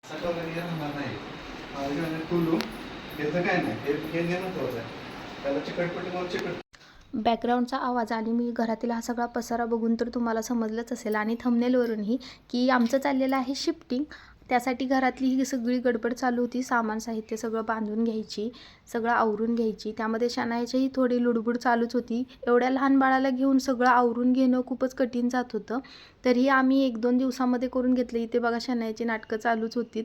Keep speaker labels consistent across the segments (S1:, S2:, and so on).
S1: सकाळी राहणार नाही. आणि कुलू याचं काय नाही, हे महत्वाचं आहे. त्याला चिकटपट्टी चिकट.
S2: बॅकग्राऊंडचा आवाज आणि मी घरातील हा सगळा पसारा बघून तर तुम्हाला समजलंच असेल आणि थंबनेलवरूनही की आमचं चाललेलं आहे शिफ्टिंग. त्यासाठी घरातली ही सगळी गडबड चालू होती. सामान साहित्य सगळं बांधून घ्यायची, सगळं आवरून घ्यायची. त्यामध्ये शनायाचीही थोडी लुडबुड चालूच होती. एवढ्या लहान बाळाला घेऊन सगळं आवरून घेणं खूपच कठीण जात होतं. तरीही आम्ही 1-2 दिवसामध्ये करून घेतलं. इथे बघा शनायाची नाटकं चालूच होती.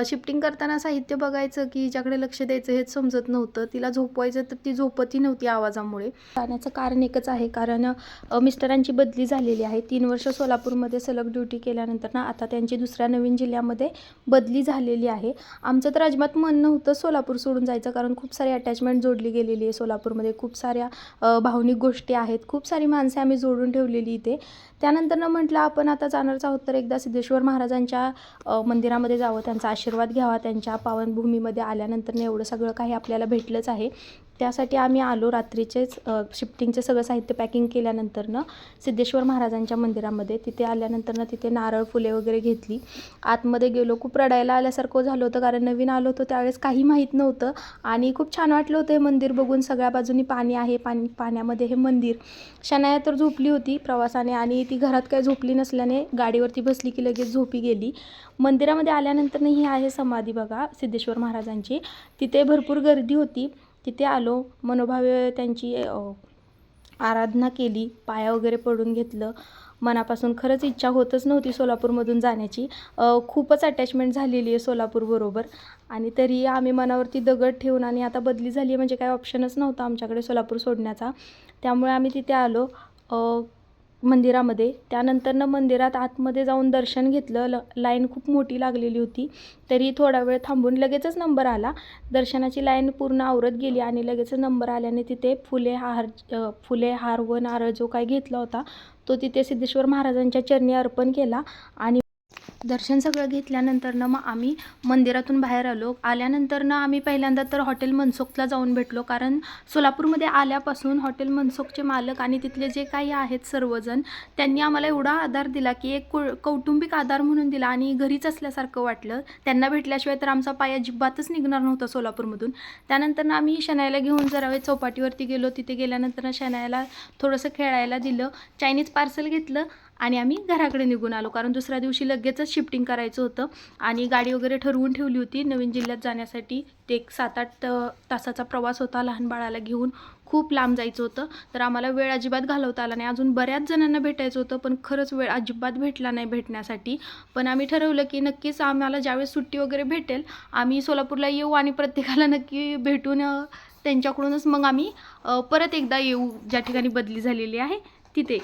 S2: शिफ्टिंग करताना साहित्य बघायचं की हिच्याकडे लक्ष द्यायचं हेच समजत नव्हतं. तिला झोपवायचं तर ती झोपतही नव्हती आवाजामुळे. जाण्याचं कारण एकच आहे, कारण मिस्टरांची बदली झालेली आहे. 3 वर्ष सोलापूरमध्ये सलग ड्युटी केल्यानंतर ना आता त्यांची दुसऱ्या नवीन जिल्ह्यामध्ये बदली झालेली आहे. आमचं तर अजिबात मन नव्हतं सोलापूर सोडून जायचं, कारण खूप सारी अटॅचमेंट जोडली गेलेली आहे सोलापूरमध्ये. खूप साऱ्या भावनिक गोष्टी आहेत, खूप सारी माणसे आम्ही जोडून ठेवलेली इथे. त्यानंतर म्हटलं आपण आता जाणारच आहोत तर एकदा सिद्धेश्वर महाराजांच्या मंदिरामध्ये जावं, त्यांचा आशीर्वाद घ्यावा. त्यांच्या पावनभूमीमध्ये आल्यानंतर एवढं सगळं काही आपल्याला भेटलंच आहे. त्यासाठी आम्ही आलो रात्रीचेच. शिफ्टिंगचे सगळं साहित्य पॅकिंग केल्यानंतरनं सिद्धेश्वर महाराजांच्या मंदिरामध्ये तिथे आल्यानंतरनं तिथे नारळ फुले वगैरे घेतली. आतमध्ये गेलो, खूप रडायला आल्यासारखं झालं होतं, कारण नवीन आलो होतो त्यावेळेस काही माहीत नव्हतं आणि खूप छान वाटलं होतं हे मंदिर बघून. सगळ्या बाजूनी पाणी आहे, पाण्यामध्ये हे मंदिर. शनाया तर झोपली होती प्रवासाने आणि ती घरात काही झोपली नसल्याने गाडीवरती बसली की लगेच झोपी गेली. मंदिरामध्ये आल्यानंतर ही आहे समाधी बघा सिद्धेश्वर महाराजांची. तिथे भरपूर गर्दी होती. तिथे आलो, मनोभावे त्यांची आराधना केली, पाया वगैरे पडून घेतलं. मनापासून खरंच इच्छा होतच नव्हती सोलापूरमधून जाण्याची. खूपच अटॅचमेंट झालेली आहे सोलापूरबरोबर आणि तरी आम्ही मनावरती दगड ठेवून, आणि आता बदली झाली आहे म्हणजे काही ऑप्शनच नव्हता आमच्याकडे सोलापूर सोडण्याचा. त्यामुळे आम्ही तिथे आलो मंदिरामध्ये. त्यानंतरनं मंदिरात आतमध्ये जाऊन दर्शन घेतलं. लाईन खूप मोठी लागलेली होती, तरी थोडा वेळ थांबून लगेचच नंबर आला. दर्शनाची लाईन पूर्ण आवरत गेली आणि लगेचच नंबर आल्याने तिथे फुले, हार व नारळ जो काही घेतला होता तो तिथे सिद्धेश्वर महाराजांच्या चरणी अर्पण केला. आणि दर्शन सगळं घेतल्यानंतरनं मग आम्ही मंदिरातून बाहेर आलो. आल्यानंतरनं आम्ही पहिल्यांदा तर हॉटेल मनसोखला जाऊन भेटलो, कारण सोलापूरमध्ये आल्यापासून हॉटेल मनसोखचे मालक आणि तिथले जे काही आहेत सर्वजण त्यांनी आम्हाला एवढा आधार दिला की एक कौटुंबिक आधार म्हणून दिला आणि घरीच असल्यासारखं वाटलं. त्यांना भेटल्याशिवाय तर आमचा पाय अजिबातच निघणार नव्हता सोलापूरमधून. त्यानंतरनं आम्ही शनायाला घेऊन जरा वेळ चौपाटीवरती गेलो. तिथे गेल्यानंतर शनायाला थोडंसं खेळायला दिलं, चायनीज पार्सल घेतलं आणि आम्ही घराकडे निघून आलो, कारण दुसऱ्या दिवशी लगेचच शिफ्टिंग करायचं होतं आणि गाडी वगैरे ठरवून ठेवली होती नवीन जिल्ह्यात जाण्यासाठी. ते एक 7-8 तासाचा प्रवास होता. लहान बाळाला घेऊन खूप लांब जायचं होतं, तर आम्हाला वेळ अजिबात घालवता आला नाही. अजून बऱ्याच जणांना भेटायचं होतं, पण खरंच वेळ अजिबात भेटला नाही भेटण्यासाठी. पण आम्ही ठरवलं की नक्कीच आम्हाला ज्यावेळेस सुट्टी वगैरे भेटेल आम्ही सोलापूरला येऊ आणि प्रत्येकाला नक्की भेटून त्यांच्याकडूनच मग आम्ही परत एकदा येऊ ज्या ठिकाणी बदली झालेली आहे तिथे.